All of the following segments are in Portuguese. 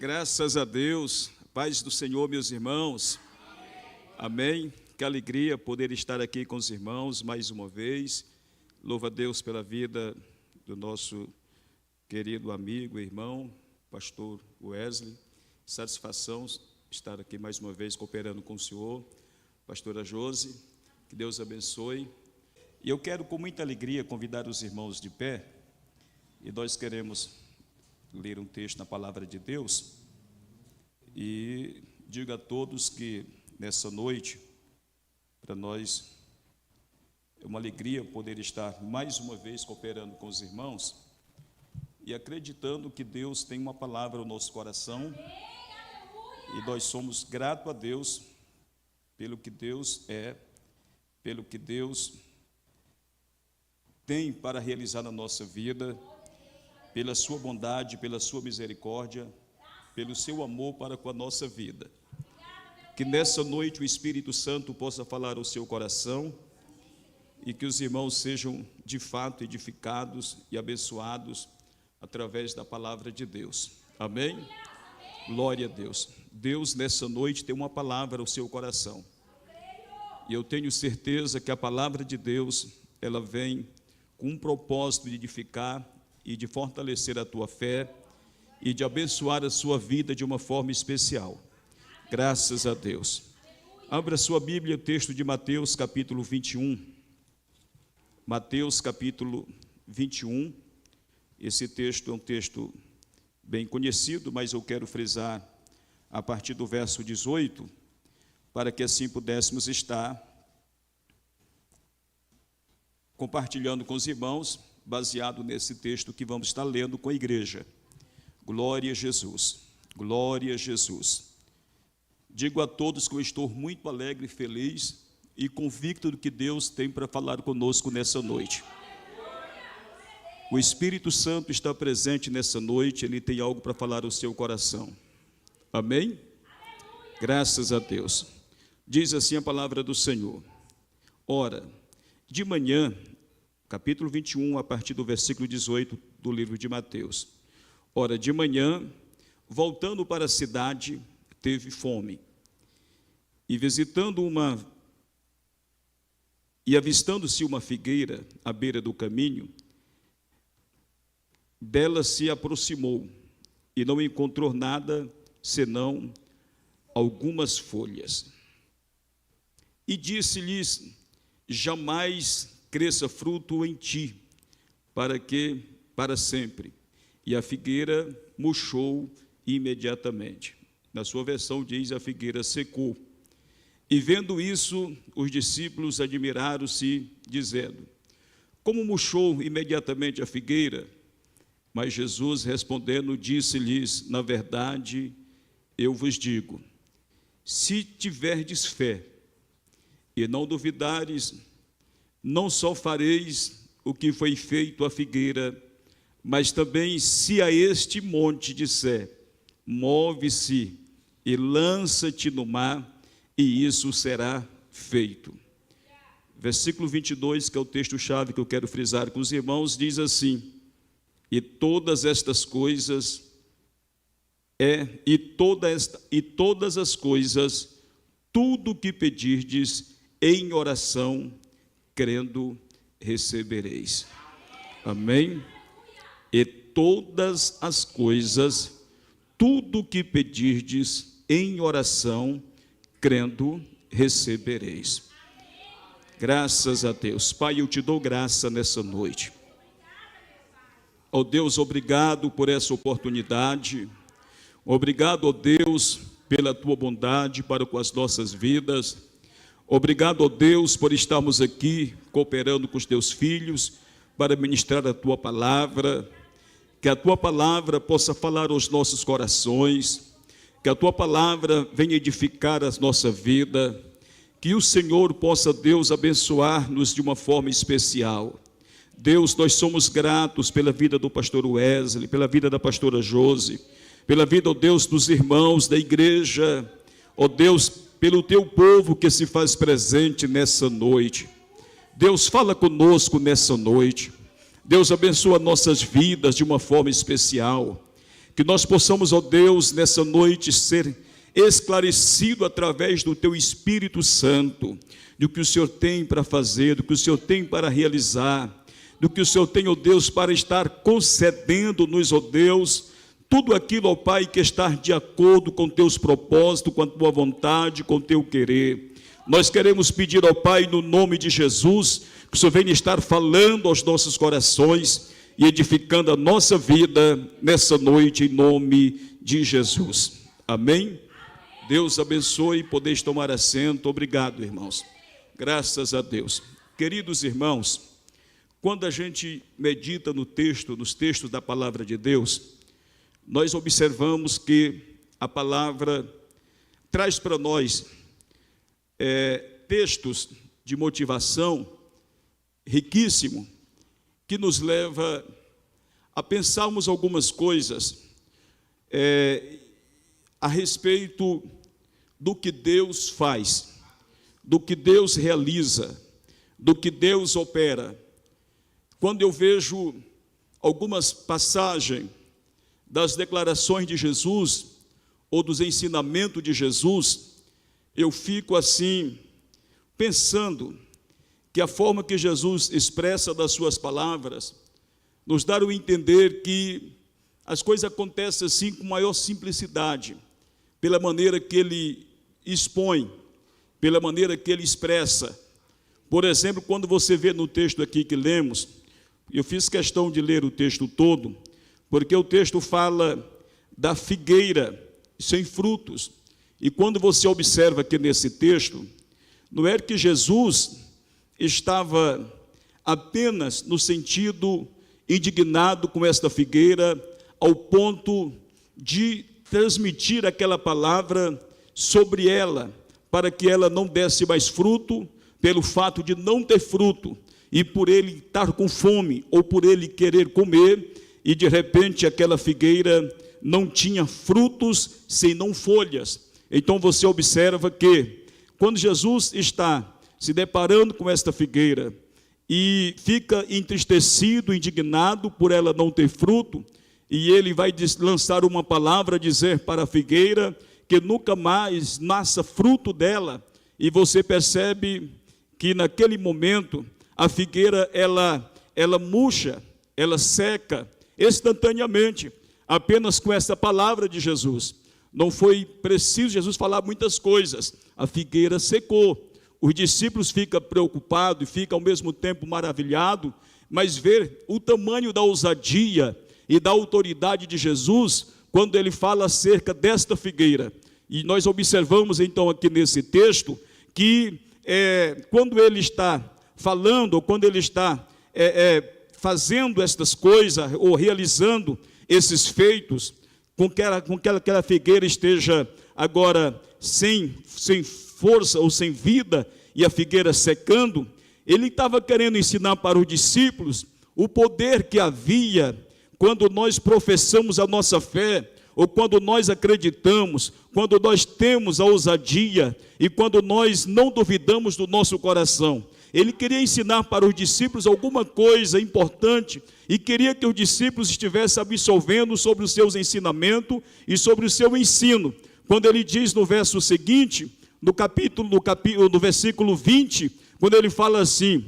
Graças a Deus, paz do Senhor, meus irmãos. Amém. Que alegria poder estar aqui com os irmãos mais uma vez. Louva a Deus pela vida do nosso querido amigo e irmão, pastor Wesley. Satisfação estar aqui mais uma vez cooperando com o senhor, pastora Josi. Que Deus abençoe. E eu quero com muita alegria convidar os irmãos de pé, e nós queremos ler um texto na palavra de Deus, e digo a todos que nessa noite, para nós é uma alegria poder estar mais uma vez cooperando com os irmãos, e acreditando que Deus tem uma palavra no nosso coração, e nós somos gratos a Deus, pelo que Deus é, pelo que Deus tem para realizar na nossa vida, pela sua bondade, pela sua misericórdia, pelo seu amor para com a nossa vida. Que nessa noite o Espírito Santo possa falar ao seu coração e que os irmãos sejam de fato edificados e abençoados através da palavra de Deus. Amém? Glória a Deus. Deus nessa noite tem uma palavra ao seu coração. E eu tenho certeza que a palavra de Deus, ela vem com um propósito de edificar e de fortalecer a tua fé e de abençoar a sua vida de uma forma especial. Graças a Deus. Abra sua Bíblia, o texto de Mateus, capítulo 21. Mateus, capítulo 21. Esse texto é um texto bem conhecido, mas eu quero frisar a partir do verso 18, para que assim pudéssemos estar compartilhando com os irmãos, baseado nesse texto que vamos estar lendo com a igreja. Glória a Jesus, glória a Jesus. Digo a todos que eu estou muito alegre, feliz e convicto do que Deus tem para falar conosco nessa noite. O Espírito Santo está presente nessa noite, Ele tem algo para falar ao seu coração. Amém? Graças a Deus. Diz assim a palavra do Senhor. Ora, de manhã, capítulo 21, a partir do versículo 18 do livro de Mateus. Ora, de manhã, voltando para a cidade, teve fome. E avistando-se uma figueira à beira do caminho, dela se aproximou e não encontrou nada senão algumas folhas. E disse-lhes: jamais cresça fruto em ti, para sempre. E a figueira murchou imediatamente. Na sua versão diz: a figueira secou. E vendo isso, os discípulos admiraram-se, dizendo: como murchou imediatamente a figueira? Mas Jesus respondendo disse-lhes: na verdade, eu vos digo, se tiverdes fé e não duvidares, não só fareis o que foi feito à figueira, mas também se a este monte disser: move-se e lança-te no mar, e isso será feito. Versículo 22, que é o texto-chave que eu quero frisar com os irmãos, diz assim: e todas estas coisas, todas as coisas, tudo o que pedirdes em oração, crendo, recebereis. Amém? E todas as coisas, tudo o que pedirdes em oração, crendo, recebereis. Graças a Deus. Pai, eu te dou graça nessa noite. Ó Deus, obrigado por essa oportunidade. Obrigado, ó Deus, pela tua bondade para com as nossas vidas. Obrigado, ó Deus, por estarmos aqui cooperando com os teus filhos para ministrar a tua palavra. Que a tua palavra possa falar aos nossos corações, que a tua palavra venha edificar a nossa vida, que o Senhor possa, Deus, abençoar-nos de uma forma especial. Deus, nós somos gratos pela vida do pastor Wesley, pela vida da pastora Josi, pela vida, ó Deus, dos irmãos da igreja, ó Deus, pelo teu povo que se faz presente nessa noite. Deus, fala conosco nessa noite. Deus, abençoa nossas vidas de uma forma especial. que nós possamos, ó Deus, nessa noite ser esclarecido através do Teu Espírito Santo, do que o Senhor tem para fazer, do que o Senhor tem para realizar, do que o Senhor tem, ó Deus, para estar concedendo-nos, ó Deus, tudo aquilo, ó Pai, que está de acordo com Teus propósitos, com a Tua vontade, com o Teu querer. Nós queremos pedir ao Pai, no nome de Jesus, que o Senhor venha estar falando aos nossos corações e edificando a nossa vida nessa noite, em nome de Jesus. Amém? Deus abençoe, podeis tomar assento. Obrigado, irmãos. Graças a Deus. Queridos irmãos, quando a gente medita no texto, nos textos da palavra de Deus, nós observamos que a palavra traz para nós textos de motivação riquíssimo, que nos leva a pensarmos algumas coisas a respeito do que Deus faz, do que Deus realiza, do que Deus opera. Quando eu vejo algumas passagens das declarações de Jesus, ou dos ensinamentos de Jesus, eu fico assim, pensando que a forma que Jesus expressa das suas palavras, nos dá a entender que as coisas acontecem assim com maior simplicidade, pela maneira que ele expõe, pela maneira que ele expressa. Por exemplo, quando você vê no texto aqui que lemos, eu fiz questão de ler o texto todo, porque o texto fala da figueira sem frutos. E quando você observa aqui nesse texto, não é que Jesus estava apenas no sentido indignado com esta figueira, ao ponto de transmitir aquela palavra sobre ela, para que ela não desse mais fruto, pelo fato de não ter fruto, e por ele estar com fome, ou por ele querer comer, e de repente aquela figueira não tinha frutos, senão folhas. Então você observa que, quando Jesus está se deparando com esta figueira, e fica entristecido, indignado por ela não ter fruto, e ele vai lançar uma palavra, dizer para a figueira que nunca mais nasça fruto dela, e você percebe que naquele momento a figueira ela murcha, ela seca instantaneamente, apenas com essa palavra de Jesus. Não foi preciso Jesus falar muitas coisas, a figueira secou. Os discípulos ficam preocupados e ficam ao mesmo tempo maravilhados, mas ver o tamanho da ousadia e da autoridade de Jesus, quando ele fala acerca desta figueira. E nós observamos então aqui nesse texto, que quando ele está falando, ou quando ele está fazendo estas coisas, ou realizando esses feitos, com que aquela figueira esteja agora sem força ou sem vida, e a figueira secando, ele estava querendo ensinar para os discípulos o poder que havia quando nós professamos a nossa fé, ou quando nós acreditamos, quando nós temos a ousadia, e quando nós não duvidamos do nosso coração. Ele queria ensinar para os discípulos alguma coisa importante, e queria que os discípulos estivessem absolvendo sobre os seus ensinamentos e sobre o seu ensino. Quando ele diz no verso seguinte, no versículo 20, quando ele fala assim: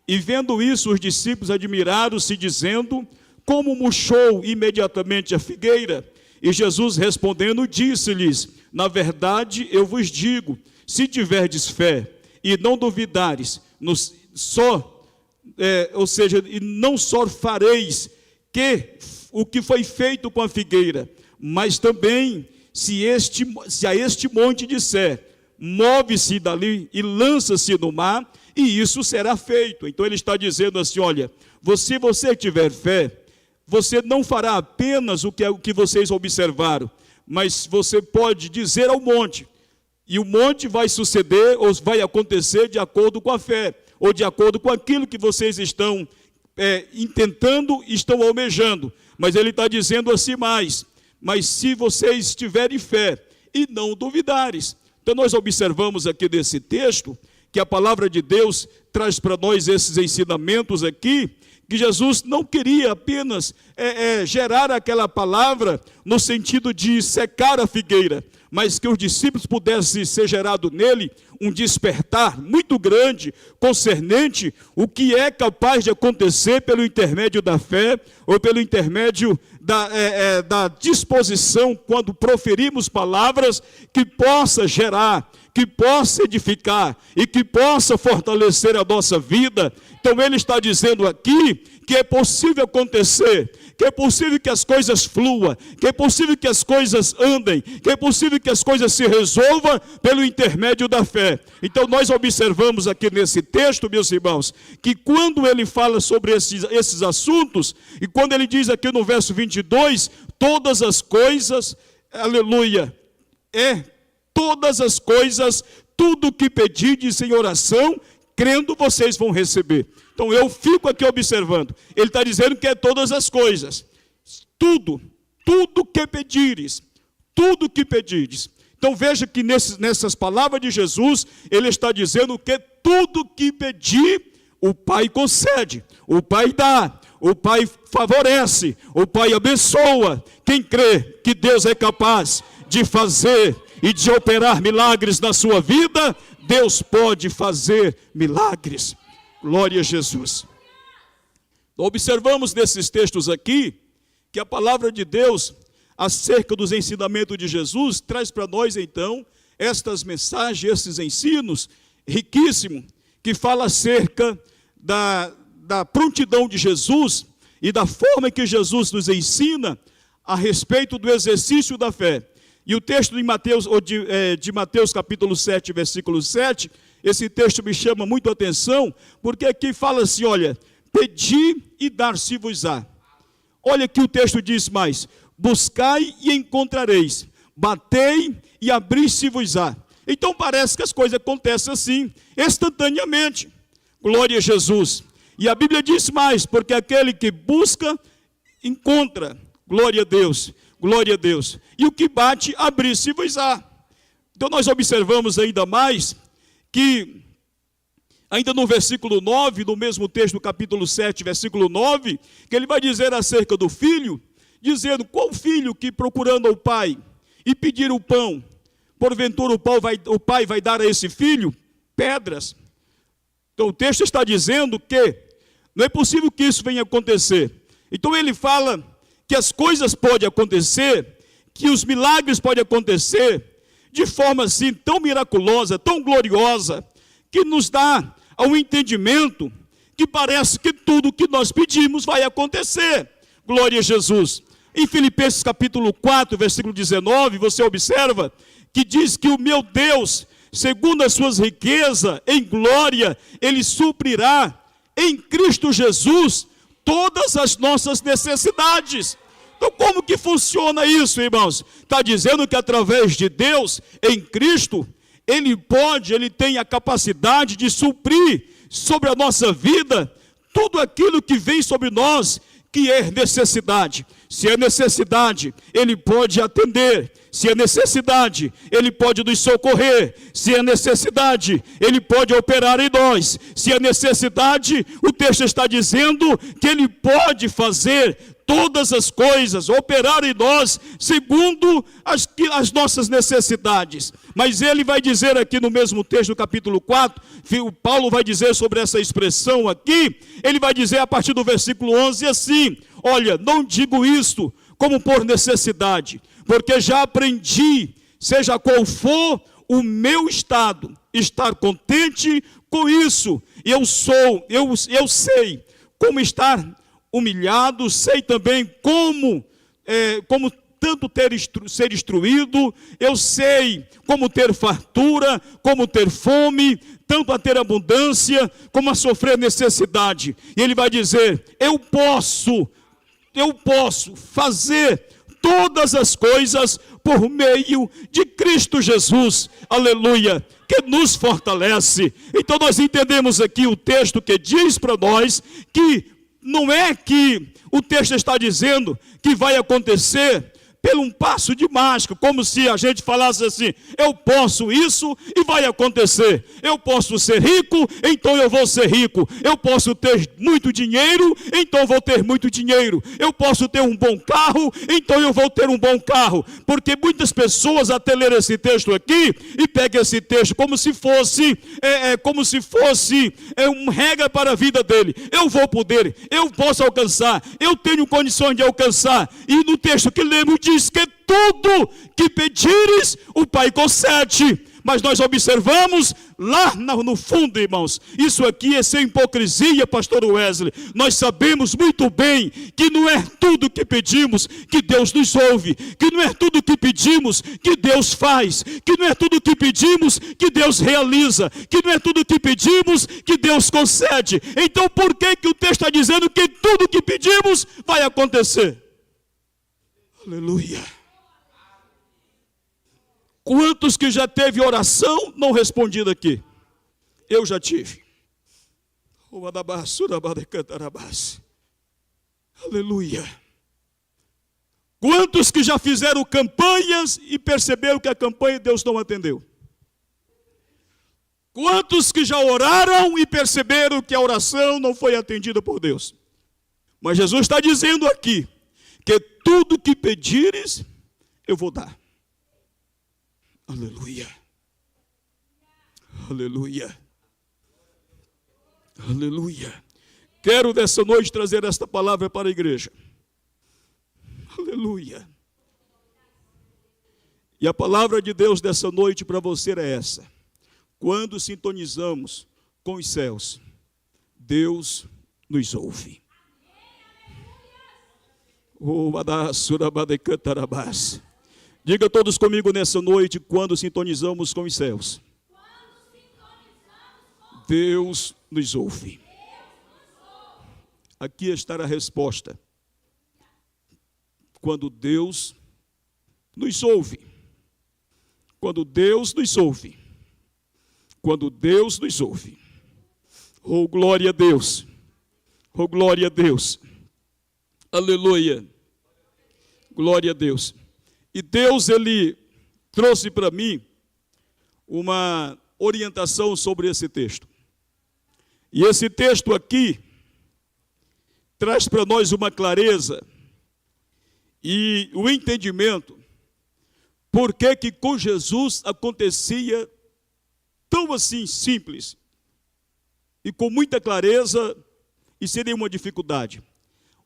e vendo isso, os discípulos admiraram-se, dizendo: como murchou imediatamente a figueira? E Jesus respondendo disse-lhes: na verdade eu vos digo, se tiverdes fé e não duvidares, e não só fareis o que foi feito com a figueira, mas também se a este monte disser: move-se dali e lança-se no mar, e isso será feito. Então ele está dizendo assim: olha, se você tiver fé, você não fará apenas o que vocês observaram, mas você pode dizer ao monte, e o monte vai suceder, ou vai acontecer de acordo com a fé, ou de acordo com aquilo que vocês estão intentando, estão almejando. Mas ele está dizendo assim mais: mas se vocês tiverem fé e não duvidares. Então nós observamos aqui desse texto que a palavra de Deus traz para nós esses ensinamentos aqui, que Jesus não queria apenas gerar aquela palavra no sentido de secar a figueira, mas que os discípulos pudessem ser gerado nele um despertar muito grande concernente o que é capaz de acontecer pelo intermédio da fé ou pelo intermédio da disposição quando proferimos palavras que possa gerar, que possa edificar e que possa fortalecer a nossa vida. Então ele está dizendo aqui que é possível acontecer, que é possível que as coisas fluam, que é possível que as coisas andem, que é possível que as coisas se resolvam pelo intermédio da fé. Então nós observamos aqui nesse texto, meus irmãos, que quando ele fala sobre esses assuntos, e quando ele diz aqui no verso 22, todas as coisas, aleluia, todas as coisas, tudo que pedirdes em oração, crendo vocês vão receber. Então eu fico aqui observando, ele está dizendo que é todas as coisas, tudo que pedires, tudo que pedires. Então veja que nessas palavras de Jesus, ele está dizendo que tudo que pedir, o Pai concede, o Pai dá, o Pai favorece, o Pai abençoa. Quem crê que Deus é capaz de fazer e de operar milagres na sua vida, Deus pode fazer milagres. Glória a Jesus. Observamos nesses textos aqui que a palavra de Deus acerca dos ensinamentos de Jesus traz para nós então estas mensagens, esses ensinos riquíssimos que fala acerca da prontidão de Jesus e da forma que Jesus nos ensina a respeito do exercício da fé. E o texto de Mateus capítulo 7, versículo 7, esse texto me chama muito a atenção, porque aqui fala assim, olha, pedi e dar-se-vos-á. Olha que o texto diz mais, buscai e encontrareis, batei e abri-se-vos-á. Então parece que as coisas acontecem assim, instantaneamente. Glória a Jesus. E a Bíblia diz mais, porque aquele que busca, encontra. Glória a Deus. Glória a Deus. E o que bate, abrir-se-vos-á. Então nós observamos ainda mais que, ainda no versículo 9, no mesmo texto do capítulo 7, versículo 9, que ele vai dizer acerca do filho, dizendo, qual filho que procurando ao pai e pedir o pão, porventura o pai vai dar a esse filho pedras? Então o texto está dizendo que não é possível que isso venha acontecer. Então ele fala que as coisas podem acontecer, que os milagres podem acontecer de forma assim tão miraculosa, tão gloriosa, que nos dá ao entendimento que parece que tudo que nós pedimos vai acontecer. Glória a Jesus. Em Filipenses capítulo 4, versículo 19, você observa que diz que o meu Deus, segundo as suas riquezas em glória, ele suprirá em Cristo Jesus todas as nossas necessidades. Então como que funciona isso, irmãos? Está dizendo que através de Deus, em Cristo, ele tem a capacidade de suprir sobre a nossa vida tudo aquilo que vem sobre nós, que é necessidade. Se é necessidade, ele pode atender. Se é necessidade, ele pode nos socorrer. Se é necessidade, ele pode operar em nós. Se é necessidade, o texto está dizendo que ele pode fazer todas as coisas, operar em nós segundo as nossas necessidades. Mas ele vai dizer aqui no mesmo texto do capítulo 4, Paulo vai dizer sobre essa expressão aqui, ele vai dizer a partir do versículo 11 assim, olha, não digo isto como por necessidade, porque já aprendi, seja qual for o meu estado, estar contente com isso. Eu sei como estar humilhado, sei também como tanto ser instruído, eu sei como ter fartura, como ter fome, tanto a ter abundância, como a sofrer necessidade. E ele vai dizer, eu posso fazer todas as coisas por meio de Cristo Jesus, aleluia, que nos fortalece. Então nós entendemos aqui o texto que diz para nós que não é que o texto está dizendo que vai acontecer pelo um passo de mágica, como se a gente falasse assim: eu posso isso e vai acontecer. Eu posso ser rico, então eu vou ser rico. Eu posso ter muito dinheiro, então vou ter muito dinheiro. Eu posso ter um bom carro, então eu vou ter um bom carro. Porque muitas pessoas até leram esse texto aqui e pegam esse texto como se fosse um regra para a vida dele. Eu vou poder, eu posso alcançar, eu tenho condições de alcançar. E no texto que lemos diz que tudo que pedires o Pai concede. Mas nós observamos lá no fundo, irmãos, isso aqui é sem hipocrisia, pastor Wesley. Nós sabemos muito bem que não é tudo que pedimos que Deus nos ouve, que não é tudo que pedimos que Deus faz, que não é tudo que pedimos que Deus realiza, que não é tudo que pedimos que Deus concede. Então por que o texto está dizendo que tudo que pedimos vai acontecer? Aleluia. Quantos que já teve oração não respondida aqui? Eu já tive. Aleluia. Quantos que já fizeram campanhas e perceberam que a campanha Deus não atendeu? Quantos que já oraram e perceberam que a oração não foi atendida por Deus? Mas Jesus está dizendo aqui que tudo que pedires, eu vou dar. Aleluia. Aleluia. Aleluia. Quero nessa noite trazer esta palavra para a igreja. Aleluia. E a palavra de Deus dessa noite para você é essa: quando sintonizamos com os céus, Deus nos ouve. Diga todos comigo nessa noite: quando sintonizamos com os céus, Deus nos ouve. Aqui está a resposta. Quando Deus nos ouve. Quando Deus nos ouve. Quando Deus nos ouve. Oh, glória a Deus. Oh, glória a Deus. Aleluia. Glória a Deus. E Deus, Ele trouxe para mim uma orientação sobre esse texto. E esse texto aqui traz para nós uma clareza e o entendimento por que com Jesus acontecia tão assim simples e com muita clareza e sem nenhuma dificuldade.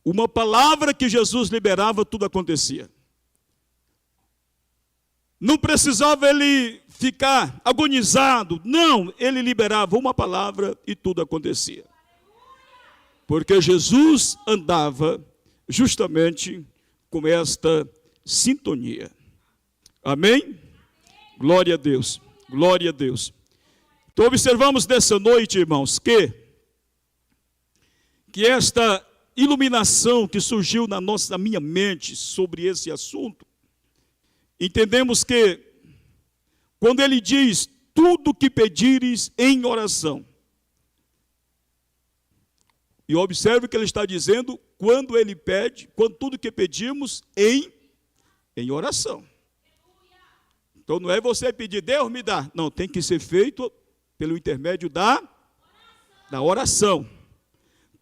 Uma palavra que Jesus liberava, tudo acontecia. Não precisava ele ficar agonizado. Não, ele liberava uma palavra e tudo acontecia. Porque Jesus andava justamente com esta sintonia. Amém? Glória a Deus. Glória a Deus. Então observamos nessa noite, irmãos, que esta iluminação que surgiu na minha mente sobre esse assunto, entendemos que quando ele diz tudo que pedires em oração, e observe que ele está dizendo quando ele pede, quando tudo que pedimos em oração. Então não é você pedir, Deus me dá. Não, tem que ser feito pelo intermédio da oração.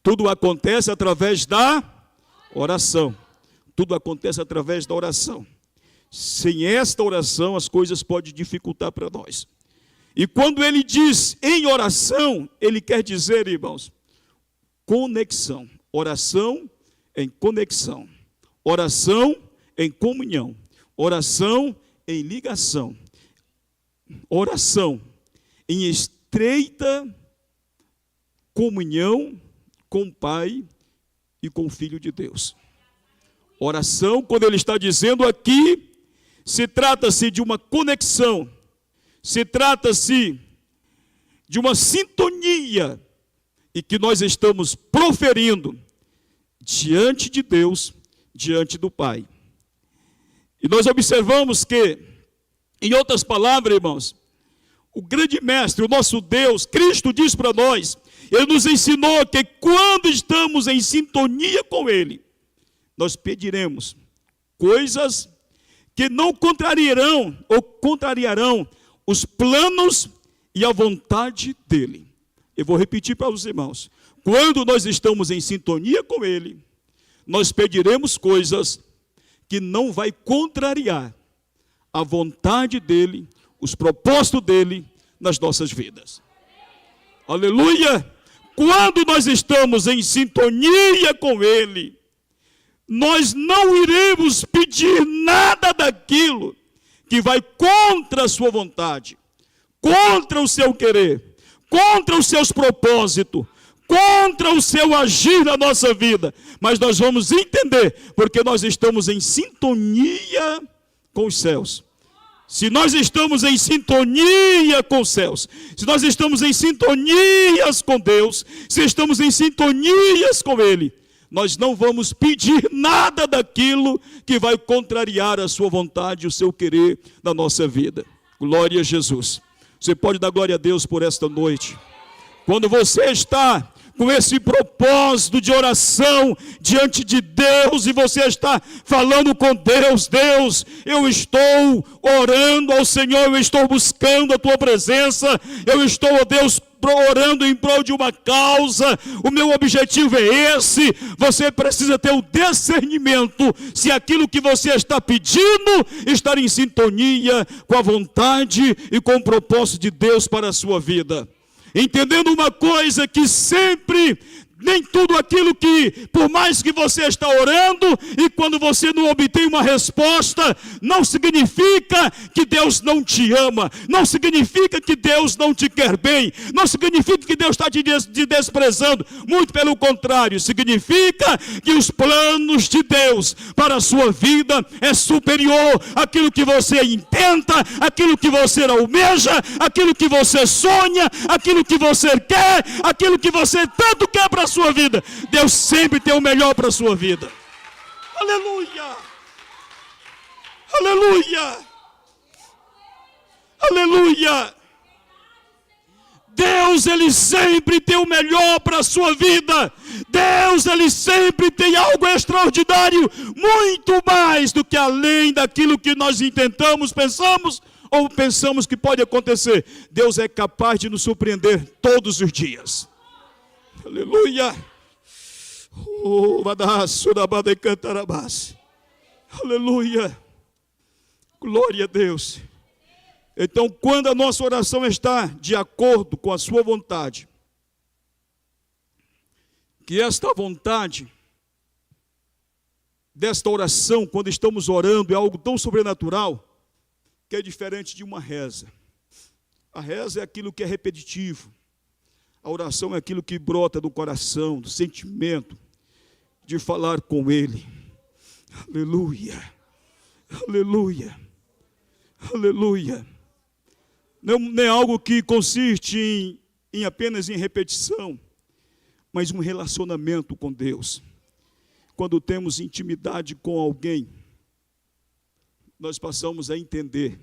Tudo acontece através da oração. Tudo acontece através da oração. Sem esta oração, as coisas podem dificultar para nós. E quando ele diz em oração, ele quer dizer, irmãos, conexão. Oração em conexão. Oração em comunhão. Oração em ligação. Oração em estreita comunhão com o Pai e com o Filho de Deus. Oração, quando ele está dizendo aqui, se trata-se de uma conexão, se trata-se de uma sintonia, e que nós estamos proferindo diante de Deus, diante do Pai. E nós observamos que, em outras palavras, irmãos, o grande mestre, o nosso Deus, Cristo diz para nós, ele nos ensinou que quando estamos em sintonia com Ele, nós pediremos coisas que não contrariarão ou contrariarão os planos e a vontade dele. Eu vou repetir para os irmãos. Quando nós estamos em sintonia com ele, nós pediremos coisas que não vai contrariar a vontade dele, os propósitos dele nas nossas vidas. Aleluia! Quando nós estamos em sintonia com ele, nós não iremos pedir nada daquilo que vai contra a sua vontade, contra o seu querer, contra os seus propósitos, contra o seu agir na nossa vida. Mas nós vamos entender, porque nós estamos em sintonia com os céus. Se nós estamos em sintonia com os céus, se nós estamos em sintonias com Deus, se estamos em sintonias com Ele, nós não vamos pedir nada daquilo que vai contrariar a sua vontade, o seu querer na nossa vida. Glória a Jesus. Você pode dar glória a Deus por esta noite. Quando você está com esse propósito de oração diante de Deus, e você está falando com Deus: Deus, eu estou orando ao Senhor, eu estou buscando a tua presença, eu estou, ó Deus, orando em prol de uma causa, o meu objetivo é esse. Você precisa ter o discernimento se aquilo que você está pedindo está em sintonia com a vontade e com o propósito de Deus para a sua vida. Entendendo uma coisa, que sempre, nem tudo aquilo que, por mais que você está orando, e quando você não obtém uma resposta, não significa que Deus não te ama, não significa que Deus não te quer bem, não significa que Deus está te desprezando, muito pelo contrário, significa que os planos de Deus para a sua vida é superior àquilo que você intenta, aquilo que você almeja, aquilo que você sonha, aquilo que você quer, aquilo que você tanto quer para a sua vida. Deus sempre tem o melhor para a sua vida. Aleluia! Aleluia! Aleluia! Deus, Ele sempre tem o melhor para a sua vida. Deus, Ele sempre tem algo extraordinário, muito mais do que além daquilo que nós intentamos, pensamos ou pensamos que pode acontecer. Deus é capaz de nos surpreender todos os dias. Aleluia. Aleluia. Glória a Deus. Então, quando a nossa oração está de acordo com a sua vontade, que esta vontade desta oração, quando estamos orando, é algo tão sobrenatural, que é diferente de uma reza. A reza é aquilo que é repetitivo. A oração é aquilo que brota do coração, do sentimento, de falar com Ele. Aleluia, aleluia, aleluia. Não é algo que consiste em apenas em repetição, mas um relacionamento com Deus. Quando temos intimidade com alguém, nós passamos a entender.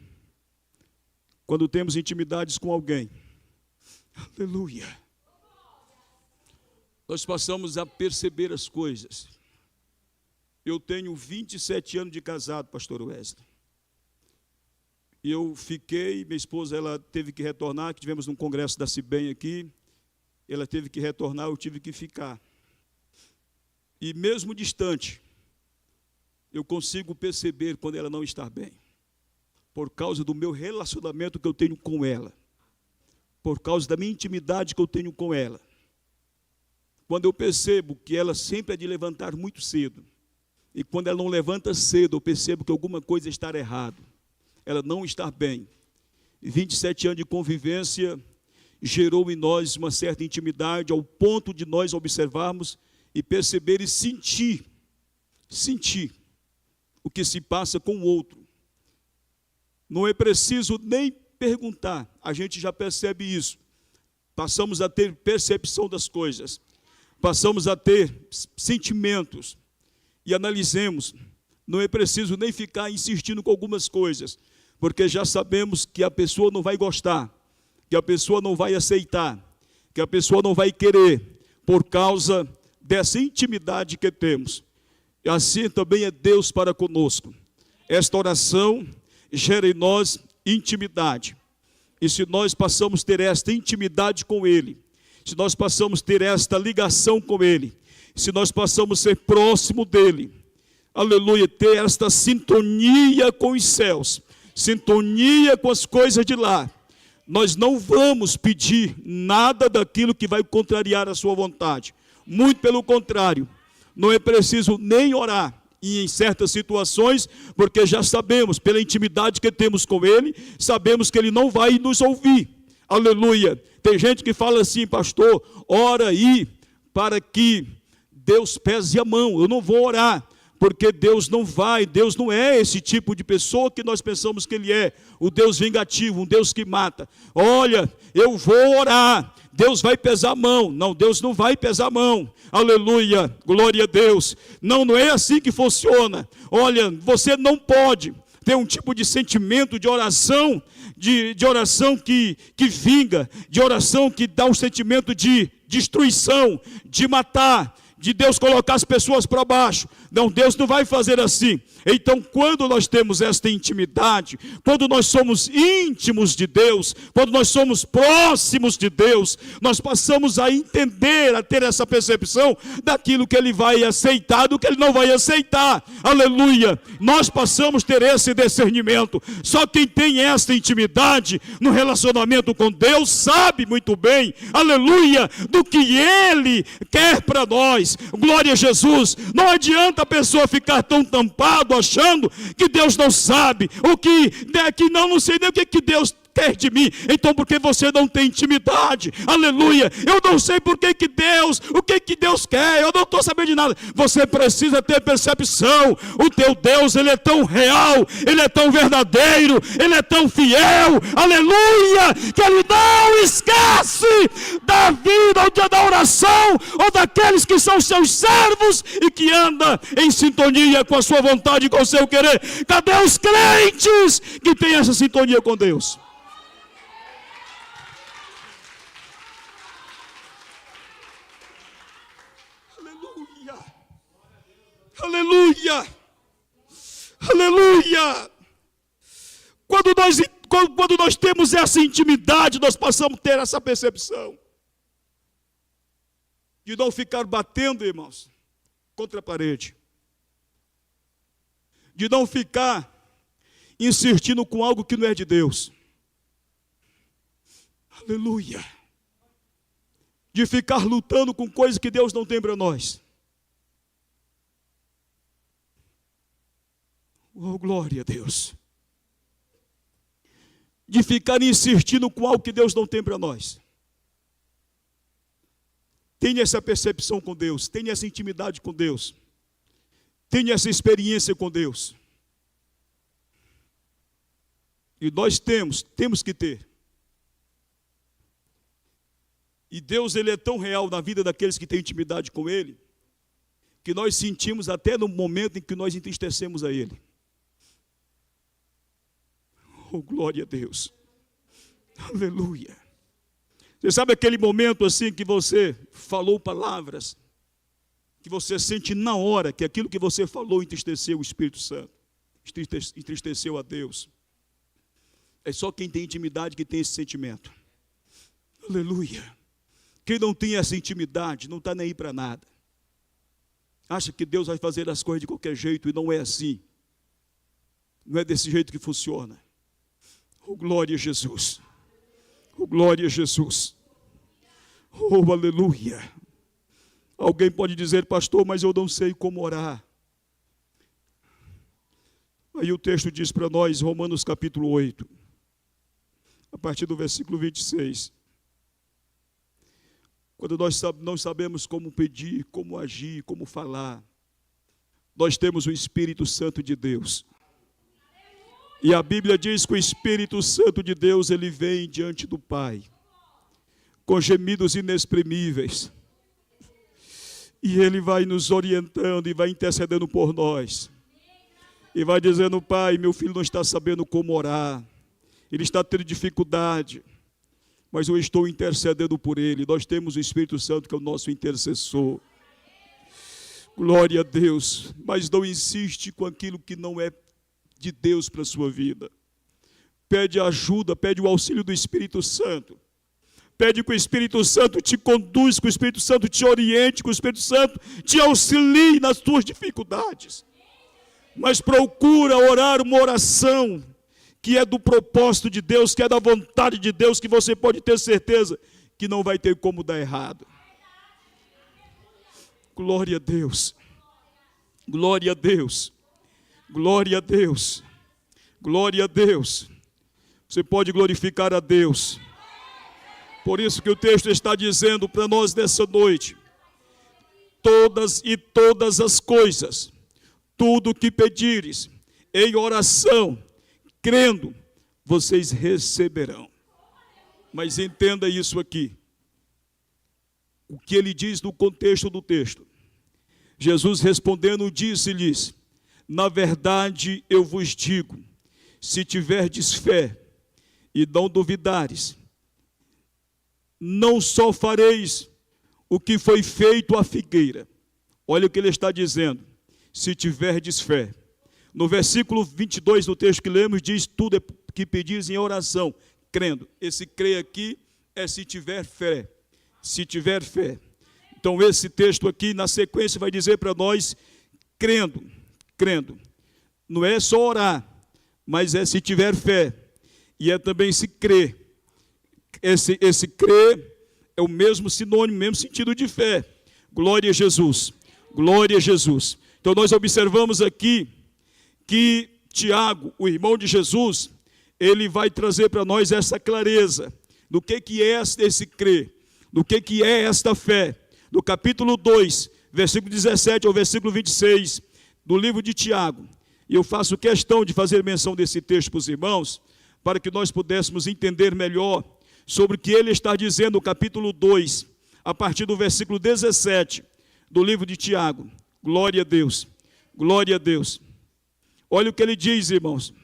Quando temos intimidades com alguém, aleluia, nós passamos a perceber as coisas. Eu tenho 27 anos de casado, pastor Wesley. E eu fiquei, minha esposa, ela teve que retornar, que tivemos um congresso da CIBEM aqui. Ela teve que retornar, eu tive que ficar. E mesmo distante, eu consigo perceber quando ela não está bem. Por causa do meu relacionamento que eu tenho com ela. Por causa da minha intimidade que eu tenho com ela. Quando eu percebo que ela sempre é de levantar muito cedo, e quando ela não levanta cedo, eu percebo que alguma coisa está errada, ela não está bem. 27 anos de convivência gerou em nós uma certa intimidade, ao ponto de nós observarmos e perceber e sentir o que se passa com o outro. Não é preciso nem perguntar, a gente já percebe isso. Passamos a ter percepção das coisas. Passamos a ter sentimentos e analisemos. Não é preciso nem ficar insistindo com algumas coisas, porque já sabemos que a pessoa não vai gostar, que a pessoa não vai aceitar, que a pessoa não vai querer, por causa dessa intimidade que temos. E assim também é Deus para conosco. esta oração gera em nós intimidade. E se nós passamos a ter esta intimidade com Ele, se nós passamos a ter esta ligação com Ele, se nós passamos a ser próximo dEle, aleluia, ter esta sintonia com os céus, sintonia com as coisas de lá, nós não vamos pedir nada daquilo que vai contrariar a sua vontade. Muito pelo contrário, não é preciso nem orar. E em certas situações, porque já sabemos, pela intimidade que temos com Ele, sabemos que Ele não vai nos ouvir. Aleluia. Tem gente que fala assim: pastor, ora aí para que Deus pese a mão. Eu não vou orar, porque Deus não é esse tipo de pessoa que nós pensamos que Ele é. O Deus vingativo, um Deus que mata. Olha, eu vou orar, Deus vai pesar a mão. Não, Deus não vai pesar a mão. Aleluia, glória a Deus. Não é assim que funciona. Olha, você não pode ter um tipo de sentimento de oração, de oração que vinga, de oração que dá um sentimento de destruição, de matar, de Deus colocar as pessoas para baixo. Não, Deus não vai fazer assim. Então, quando nós temos esta intimidade, quando nós somos íntimos de Deus, quando nós somos próximos de Deus, nós passamos a entender, a ter essa percepção daquilo que Ele vai aceitar, do que Ele não vai aceitar. Aleluia! Nós passamos a ter esse discernimento. Só quem tem esta intimidade no relacionamento com Deus sabe muito bem, aleluia, do que Ele quer para nós. Glória a Jesus. Não adianta a pessoa ficar tão tampado, achando que Deus não sabe, o que não sei nem o que Deus quer de mim. Então, porque você não tem intimidade, aleluia, eu não sei o que Deus quer, eu não estou sabendo de nada. Você precisa ter percepção. O teu Deus, Ele é tão real, Ele é tão verdadeiro, Ele é tão fiel, aleluia, que Ele não esquece da vida, ou da oração, ou daqueles que são seus servos e que andam em sintonia com a sua vontade e com o seu querer. Cadê os crentes que têm essa sintonia com Deus? Aleluia, aleluia. Quando nós temos essa intimidade, nós passamos a ter essa percepção de não ficar batendo, irmãos, contra a parede, de não ficar insistindo com algo que não é de Deus, aleluia, de ficar lutando com coisas que Deus não tem para nós. Oh, glória a Deus. De ficar insistindo com algo que Deus não tem para nós. Tenha essa percepção com Deus, tenha essa intimidade com Deus, tenha essa experiência com Deus. E nós temos que ter. E Deus, Ele é tão real na vida daqueles que têm intimidade com Ele, que nós sentimos até no momento em que nós entristecemos a Ele. Oh, glória a Deus. Aleluia. Você sabe aquele momento assim que você falou palavras, que você sente na hora que aquilo que você falou entristeceu o Espírito Santo, entristeceu a Deus. É só quem tem intimidade que tem esse sentimento. Aleluia. Quem não tem essa intimidade não está nem aí para nada. Acha que Deus vai fazer as coisas de qualquer jeito, e não é assim. Não é desse jeito que funciona. Oh, glória a Jesus. Oh, glória a Jesus. Oh, aleluia. Alguém pode dizer: pastor, mas eu não sei como orar. Aí o texto diz para nós, Romanos capítulo 8, a partir do versículo 26. Quando nós não sabemos como pedir, como agir, como falar, nós temos o Espírito Santo de Deus. E a Bíblia diz que o Espírito Santo de Deus, ele vem diante do Pai, com gemidos inexprimíveis. E ele vai nos orientando e vai intercedendo por nós. E vai dizendo: Pai, meu filho não está sabendo como orar, ele está tendo dificuldade, mas eu estou intercedendo por ele. Nós temos o Espírito Santo, que é o nosso intercessor. Glória a Deus. Mas não insiste com aquilo que não é de Deus para a sua vida. Pede ajuda, pede o auxílio do Espírito Santo. Pede que o Espírito Santo te conduz, que o Espírito Santo te oriente, que o Espírito Santo te auxilie nas tuas dificuldades. Mas procura orar uma oração que é do propósito de Deus, que é da vontade de Deus, que você pode ter certeza que não vai ter como dar errado. Glória a Deus. Glória a Deus. Glória a Deus. Glória a Deus. Você pode glorificar a Deus. Por isso que o texto está dizendo para nós nessa noite: todas as coisas, tudo o que pedires, em oração, crendo, vocês receberão. Mas entenda isso aqui. O que ele diz no contexto do texto. Jesus respondendo disse-lhes: na verdade eu vos digo, se tiverdes fé e não duvidares, não só fareis o que foi feito à figueira. Olha o que ele está dizendo: se tiverdes fé. No versículo 22 do texto que lemos, diz: tudo é que pedis em oração, crendo. Esse crer aqui é se tiver fé. Se tiver fé. Então esse texto aqui, na sequência, vai dizer para nós, crendo. Não é só orar, mas é se tiver fé. E é também se crer. Esse crer é o mesmo sinônimo, mesmo sentido de fé. Glória a Jesus. Glória a Jesus. Então nós observamos aqui que Tiago, o irmão de Jesus, ele vai trazer para nós essa clareza do que é esse crer, do que é esta fé. No capítulo 2, versículo 17 ao versículo 26, do livro de Tiago. E eu faço questão de fazer menção desse texto para os irmãos, para que nós pudéssemos entender melhor sobre o que ele está dizendo no capítulo 2, a partir do versículo 17, do livro de Tiago. Glória a Deus, glória a Deus. Olha o que ele diz, irmãos.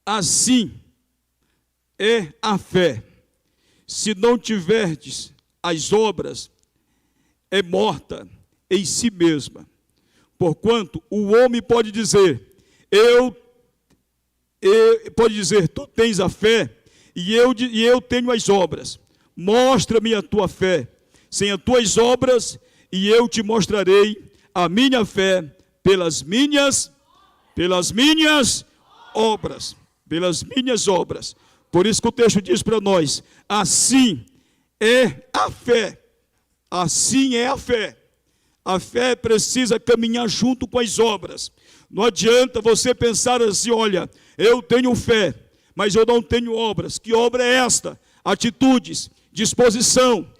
Assim é a fé. Se não tiverdes as obras, é morta em si mesma. Porquanto o homem pode dizer, tu tens a fé, e eu tenho as obras. Mostra-me a tua fé, sem as tuas obras, e eu te mostrarei a minha fé pelas minhas obras. Pelas minhas obras. Por isso que o texto diz para nós, assim é a fé. Assim é a fé. A fé precisa caminhar junto com as obras. Não adianta você pensar assim, olha, eu tenho fé, mas eu não tenho obras. Que obra é esta? Atitudes, disposição,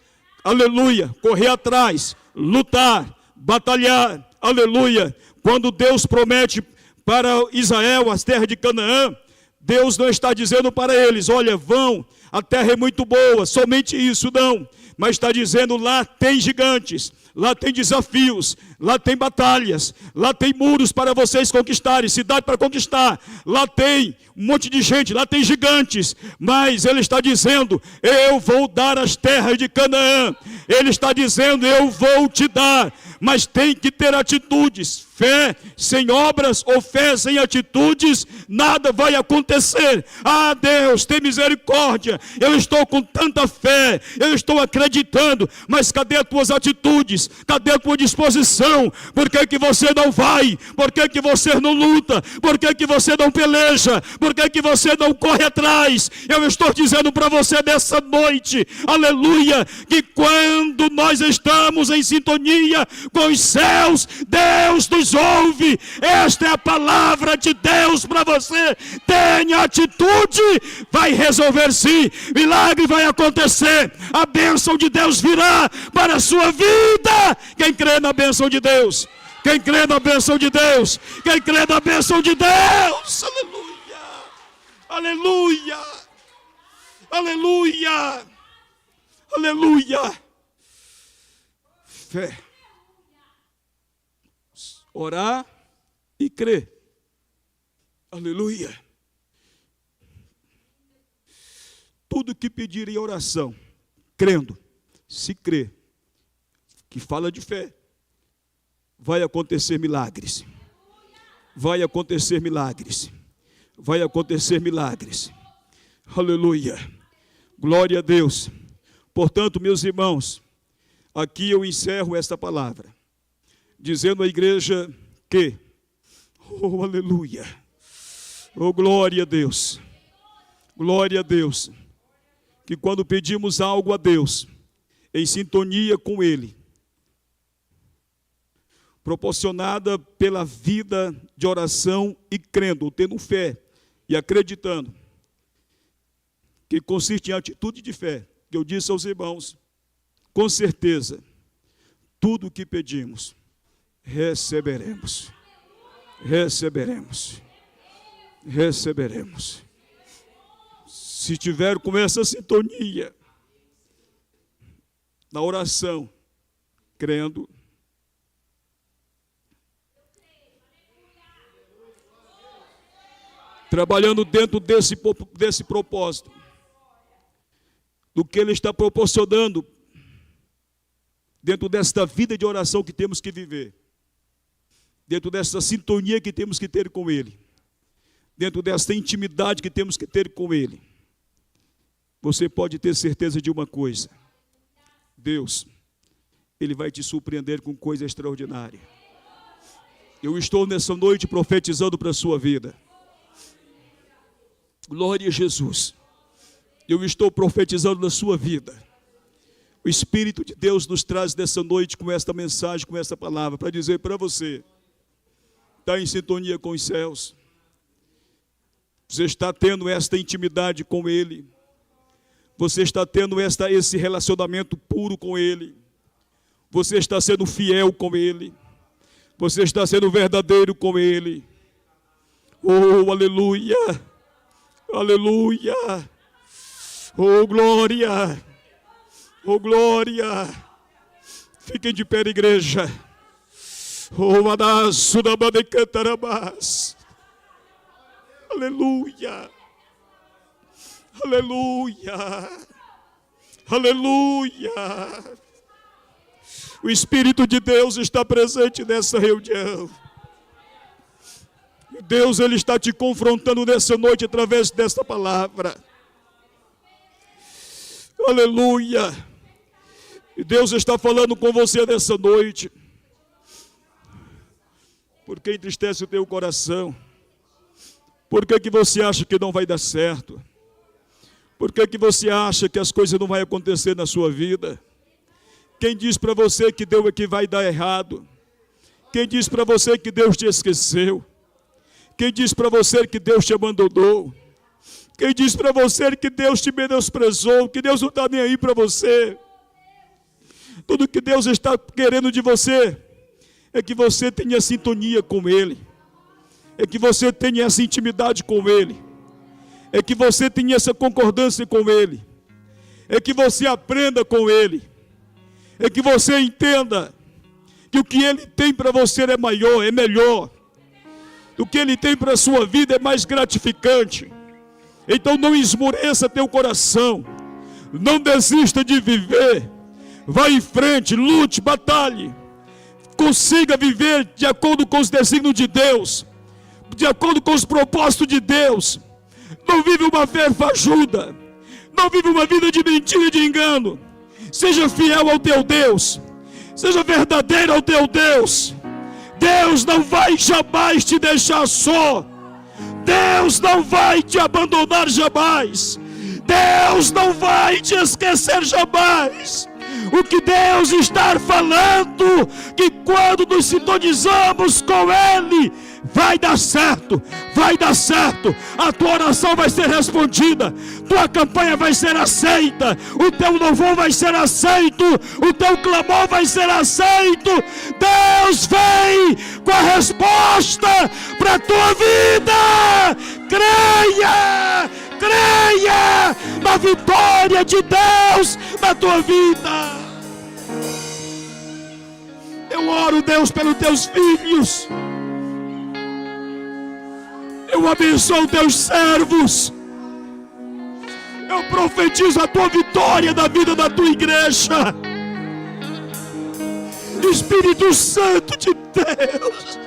aleluia, correr atrás, lutar, batalhar, aleluia. Quando Deus promete para Israel as terras de Canaã, Deus não está dizendo para eles, olha, vão, a terra é muito boa, somente isso, não. Mas está dizendo, lá tem gigantes, lá tem desafios, lá tem batalhas, lá tem muros para vocês conquistarem, cidade para conquistar, lá tem um monte de gente, lá tem gigantes, mas ele está dizendo, eu vou dar as terras de Canaã, ele está dizendo, eu vou te dar, mas tem que ter atitudes. Fé sem obras ou fé sem atitudes, nada vai acontecer. Ah, Deus, tem misericórdia, eu estou com tanta fé, eu estou acreditando, mas cadê as tuas atitudes? Cadê a tua disposição? Por que você não vai? Por que você não luta? Por que você não peleja? Por que você não corre atrás? Eu estou dizendo para você nessa noite, aleluia, que quando nós estamos em sintonia com os céus, Deus nos ouve. Esta é a palavra de Deus para você. Tenha atitude, vai resolver sim, milagre vai acontecer, a bênção de Deus virá para a sua vida. Quem crê na bênção de Deus? Quem crê na bênção de Deus? Quem crê na bênção de Deus? Aleluia, aleluia, aleluia. Fé, orar e crer. Aleluia. Tudo que pedir em oração, crendo, se crer, que fala de fé, vai acontecer milagres. vai acontecer milagres. Vai acontecer milagres. Aleluia. Glória a Deus. Portanto, meus irmãos, aqui eu encerro esta palavra, dizendo à igreja que, oh aleluia, oh glória a Deus, que quando pedimos algo a Deus, em sintonia com Ele, proporcionada pela vida de oração e crendo, tendo fé e acreditando, que consiste em atitude de fé, que eu disse aos irmãos, com certeza, tudo o que pedimos, receberemos. Receberemos. Receberemos. Se tiver com essa sintonia na oração, crendo, trabalhando dentro desse propósito, do que Ele está proporcionando, dentro desta vida de oração que temos que viver, dentro dessa sintonia que temos que ter com Ele, dentro dessa intimidade que temos que ter com Ele, você pode ter certeza de uma coisa: Deus, Ele vai te surpreender com coisa extraordinária. Eu estou nessa noite profetizando para a sua vida. Glória a Jesus. Eu estou profetizando na sua vida. O Espírito de Deus nos traz nessa noite com esta mensagem, com esta palavra, para dizer para você: está em sintonia com os céus. Você está tendo esta intimidade com Ele. Você está tendo esse relacionamento puro com Ele. Você está sendo fiel com Ele. Você está sendo verdadeiro com Ele. Oh, aleluia! Aleluia! Oh, glória! Oh, glória! Fiquem de pé, igreja. Oh, manaço da badecantarabás. Aleluia! Aleluia! Aleluia! O Espírito de Deus está presente nessa reunião. Deus, Ele está te confrontando nessa noite através desta palavra. Aleluia! E Deus está falando com você nessa noite. Por que entristece o teu coração? Por que você acha que não vai dar certo? Por que você acha que as coisas não vão acontecer na sua vida? Quem diz para você que Deus é que vai dar errado? Quem diz para você que Deus te esqueceu? Quem diz para você que Deus te abandonou? Quem diz para você que Deus te menosprezou? Que Deus não está nem aí para você? Tudo que Deus está querendo de você é que você tenha sintonia com Ele. É que você tenha essa intimidade com Ele. É que você tenha essa concordância com Ele. É que você aprenda com Ele. É que você entenda que o que Ele tem para você é maior, é melhor. O que Ele tem para a sua vida é mais gratificante. Então não esmoreça teu coração. Não desista de viver. Vá em frente, lute, batalhe. Consiga viver de acordo com os desígnios de Deus. De acordo com os propósitos de Deus. Não vive uma fé fajuda. Não vive uma vida de mentira e de engano. Seja fiel ao teu Deus. Seja verdadeiro ao teu Deus. Deus não vai jamais te deixar só. Deus não vai te abandonar jamais. Deus não vai te esquecer jamais. O que Deus está falando, que quando nos sintonizamos com Ele, vai dar certo, vai dar certo. A tua oração vai ser respondida, tua campanha vai ser aceita, o teu louvor vai ser aceito, o teu clamor vai ser aceito. Deus vem com a resposta para a tua vida. Creia, creia na vitória de Deus na tua vida. Eu oro, Deus, pelos teus filhos. Eu abençoo teus servos. Eu profetizo a tua vitória na vida da tua igreja. Espírito Santo de Deus,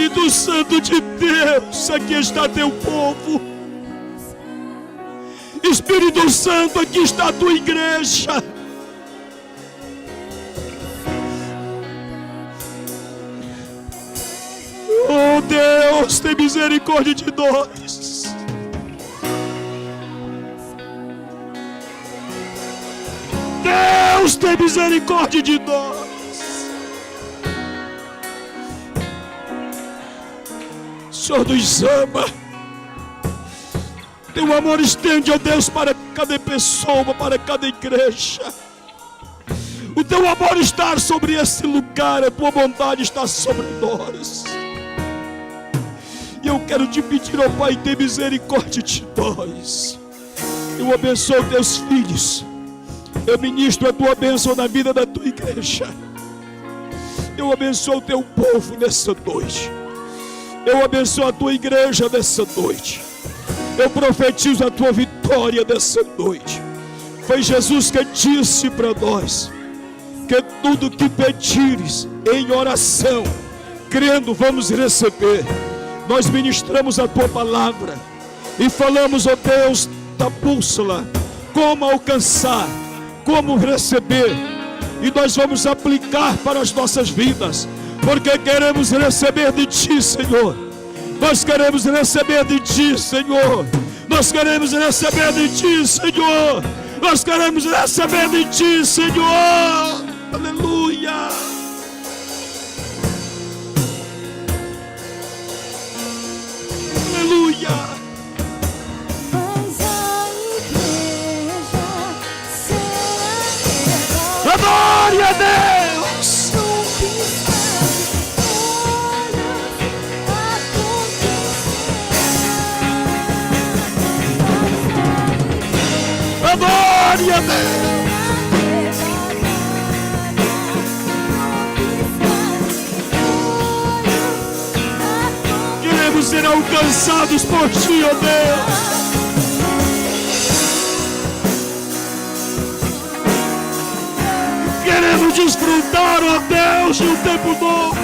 Espírito Santo de Deus, aqui está teu povo. Espírito Santo, aqui está a tua igreja. Oh Deus, tem misericórdia de nós. Deus, tem misericórdia de nós. O Senhor nos ama. Teu amor estende, ó Deus, para cada pessoa, para cada igreja. O teu amor está sobre esse lugar, a tua bondade está sobre nós. E eu quero te pedir, ó Pai, ter misericórdia de nós. Eu abençoo teus filhos. Eu ministro a tua bênção na vida da tua igreja. Eu abençoo o teu povo nessa noite. Eu abençoo a tua igreja nessa noite. Eu profetizo a tua vitória nessa noite. Foi Jesus que disse para nós que tudo que pedires em oração, crendo, vamos receber. Nós ministramos a tua palavra e falamos, ó Deus, da bússola, como alcançar, como receber, e nós vamos aplicar para as nossas vidas, porque queremos receber de ti, Senhor. Nós queremos receber de ti, Senhor. Nós queremos receber de ti, Senhor. Nós queremos receber de ti, Senhor. Aleluia. Aleluia. Mas a igreja será Adore a Deus. Adore a Deus. Queremos ser alcançados por ti, ó Deus. Queremos desfrutar, ó Deus, de um tempo novo.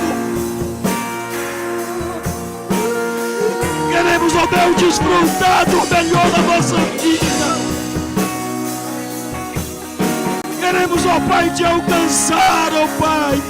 Queremos, ó Deus, desfrutar do melhor da nossa vida. Queremos, ó Pai, te alcançar, ó Pai.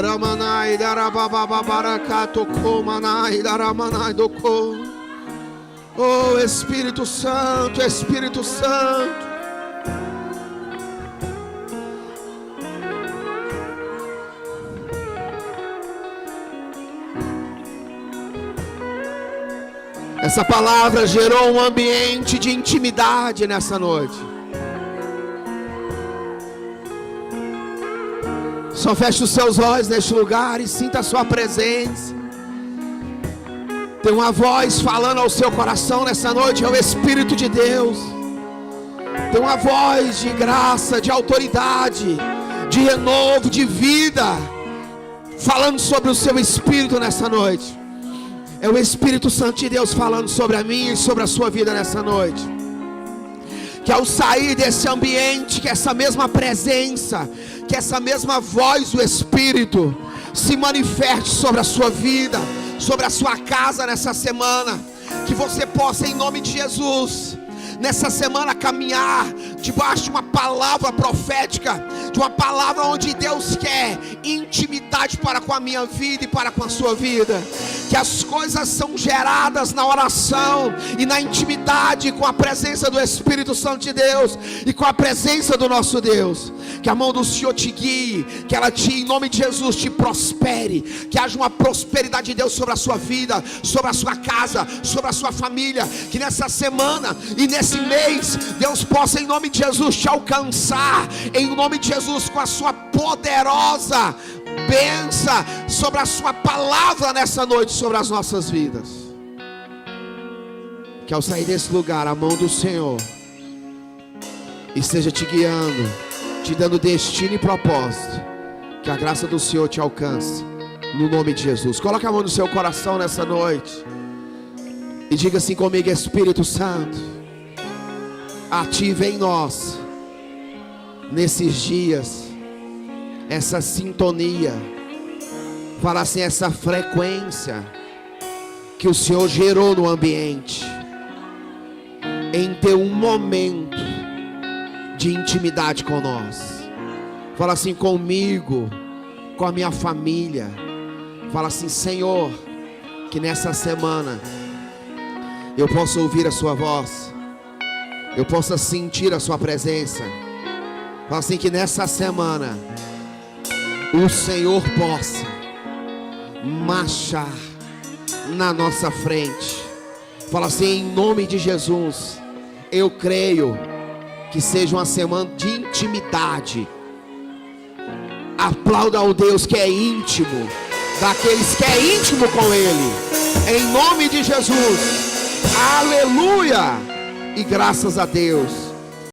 Ramanai Darabababaracato Comanai Daramanai Doko. Oh Espírito Santo, Espírito Santo. Essa palavra gerou um ambiente de intimidade nessa noite. Só feche os seus olhos neste lugar e sinta a sua presença. Tem uma voz falando ao seu coração nessa noite, é o Espírito de Deus. Tem uma voz de graça, de autoridade, de renovo, de vida, falando sobre o seu espírito nessa noite. É o Espírito Santo de Deus falando sobre a minha e sobre a sua vida nessa noite. Que ao sair desse ambiente, que essa mesma presença, que essa mesma voz do Espírito se manifeste sobre a sua vida, sobre a sua casa nessa semana. Que você possa, em nome de Jesus, nessa semana caminhar debaixo de uma palavra profética, de uma palavra onde Deus quer intimidade para com a minha vida e para com a sua vida. Que as coisas são geradas na oração e na intimidade com a presença do Espírito Santo de Deus e com a presença do nosso Deus. Que a mão do Senhor te guie, que ela em nome de Jesus te prospere, que haja uma prosperidade de Deus sobre a sua vida, sobre a sua casa, sobre a sua família. Que nessa semana e nesse mês Deus possa em nome de Jesus te alcançar, em nome de Jesus, com a sua poderosa bênção sobre a sua palavra nessa noite, sobre as nossas vidas. Que ao sair desse lugar, a mão do Senhor esteja te guiando, te dando destino e propósito. Que a graça do Senhor te alcance, no nome de Jesus. Coloque a mão no seu coração nessa noite e diga assim comigo: Espírito Santo, ative em nós nesses dias essa sintonia, fala assim, essa frequência que o Senhor gerou no ambiente, em ter um momento de intimidade com nós. Fala assim comigo, com a minha família. Fala assim: Senhor, que nessa semana eu possa ouvir a sua voz, eu possa sentir a sua presença. Fala assim que nessa semana o Senhor possa marchar na nossa frente. Fala assim: em nome de Jesus, eu creio que seja uma semana de intimidade. Aplauda ao Deus que é íntimo, daqueles que é íntimo com Ele, em nome de Jesus. Aleluia e graças a Deus.